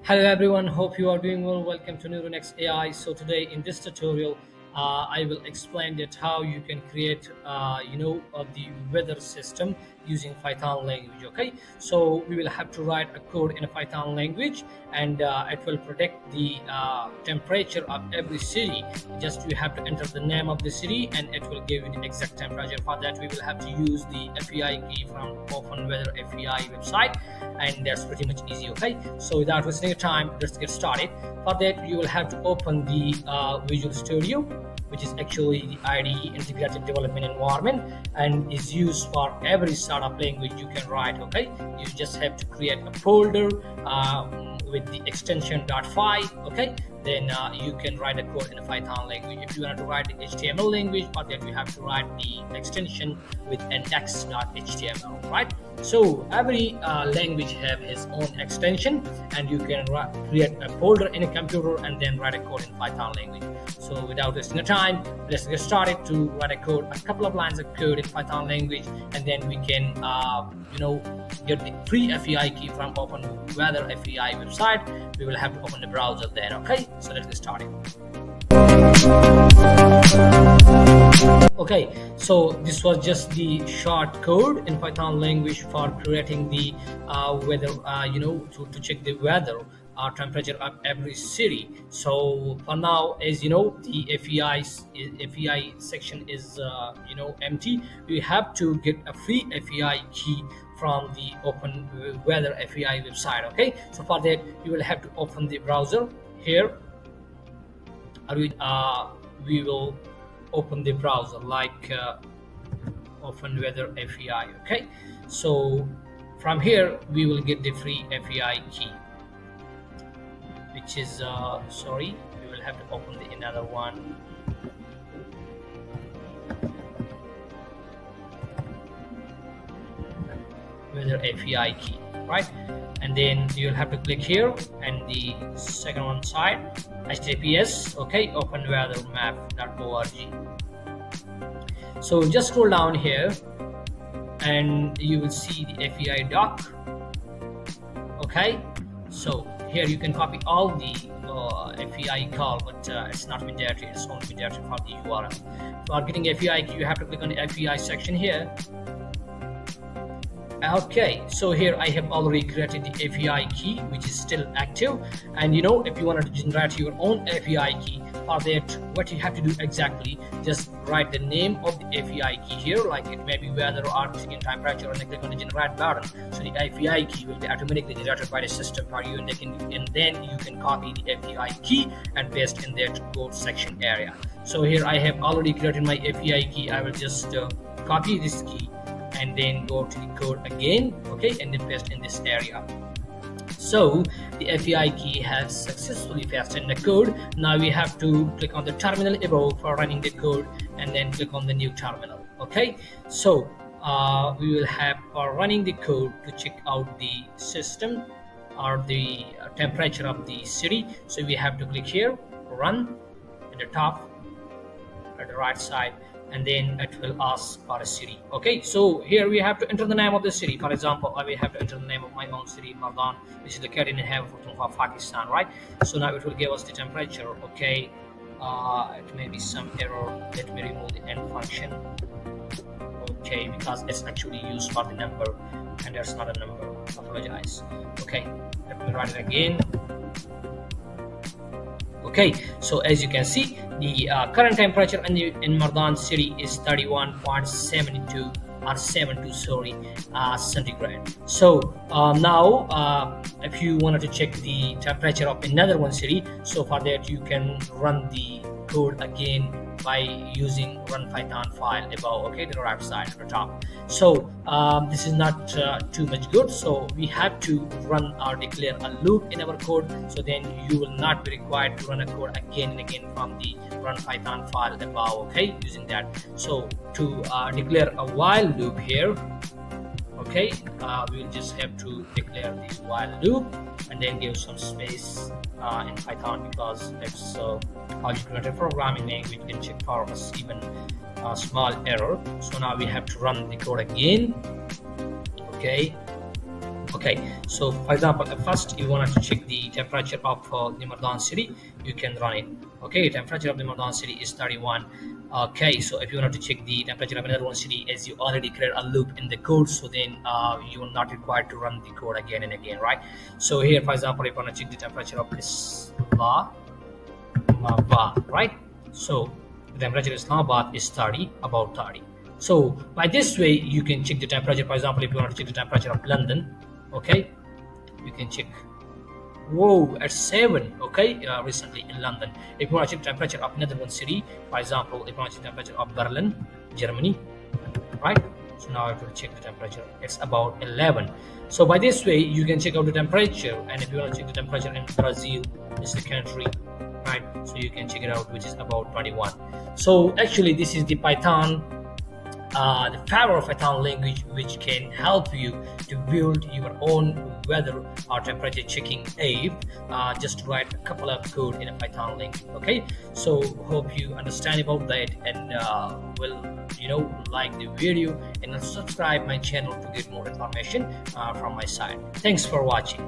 Hello everyone, hope you are doing well. Welcome to NeuroNexAI. So today in this tutorial, I will explain that how you can create, the weather system using Python language. Okay, so we will have to write a code in a Python language, and it will predict the temperature of every city. Just you have to enter the name of the city, and it will give you the exact temperature. For that, we will have to use the FEI key from Open Weather FEI website, and that's pretty much easy. Okay, so without wasting your time, let's get started. For that, you will have to open the Visual Studio, which is actually the IDE integrated development environment and is used for every sort of language you can write. Okay, you just have to create a folder with the extension .5. Okay, then you can write a code in a Python language. If you want to write the HTML language, for that you have to write the extension with index.html, right? So every language have its own extension, and you can create a folder in a computer and then write a code in Python language. So without wasting your time, let's get started to write a couple of lines of code in Python language, and then we can get the free FEI key from Open Weather FEI website. We will have to open the browser then. Okay, so let's get started. Okay, so this was just the short code in Python language for creating the weather, to check the weather temperature of every city. So for now, as you know, the FEI section is empty. We have to get a free FEI key from the Open Weather FEI website. Okay, so for that you will have to open the browser here. We will open the browser like Open Weather FEI. Okay, so from here we will get the free FEI key, which is we will have to open another one. Weather FEI key, right? And then you'll have to click here, and the second one side, https openweathermap.org. So just scroll down here and you will see the FEI doc. Okay, so here you can copy all the FEI call, but it's not been directed, it's only been directed for the URL. For getting FEI key, you have to click on the FEI section here. Okay, so here I have already created the FEI key, which is still active. And if you wanted to generate your own FEI key, for that what you have to do exactly, just write the name of the FEI key here, like it may be weather or oxygen temperature, and then click on the generate button. So the FEI key will be automatically generated by the system for you, and then you can copy the FEI key and paste in that code section area. So here I have already created my FEI key. I will just copy this key and then go to the code again, okay, and then paste in this area. So the FEI key has successfully pasted in the code. Now we have to click on the terminal above for running the code, and then click on the new terminal. Okay, so we will have for running the code to check out the system or the temperature of the city. So we have to click here, run at the top at the right side, and then it will ask for a city. Okay, so here we have to enter the name of the city. For example, I will have to enter the name of my own city, Mardan, which is located in Khyber Pakistan, right? So now it will give us the temperature. Okay, it may be some error. Let me remove the end function. Okay, because it's actually used for the number, and there's not a number. Apologize. Okay, let me write it again. Okay, so as you can see, the current temperature in Mardan city is 31.72 or 72 centigrade. So now if you wanted to check the temperature of another one city, so for that you can run the code again by using run Python file above, okay, the right side at the top. So this is not too much good, so we have to run or declare a loop in our code, so then you will not be required to run a code again and again from the run Python file above, okay, using that. So to declare a while loop here, okay, we'll just have to declare the while loop and then give some space in Python, because it's object-oriented programming language can check for us even a small error. So now we have to run the code again. Okay, Okay, so for example, first you want to check the temperature of the Mardan city, you can run it. Okay, temperature of the Mardan city is 31. Okay, so if you want to check the temperature of another one city, as you already created a loop in the code, so then you are not required to run the code again and again, right? So here, for example, if you want to check the temperature of Islamabad, right? So the temperature of Islamabad is 30, about 30. So by this way, you can check the temperature. For example, if you want to check the temperature of London, okay, you can check. Whoa, at 7, okay, recently in London. If you want to check temperature of another one city, for example, if you want to check temperature of Berlin, Germany, right? So now I have to check the temperature. It's about 11. So by this way, you can check out the temperature. And if you want to check the temperature in Brazil, is the country, right? So you can check it out, which is about 21. So actually, this is the Python, the power of Python language, which can help you to build your own weather or temperature checking app. Just write a couple of code in a Python language. Okay, so hope you understand about that, and will like the video and subscribe my channel to get more information from my side. Thanks for watching.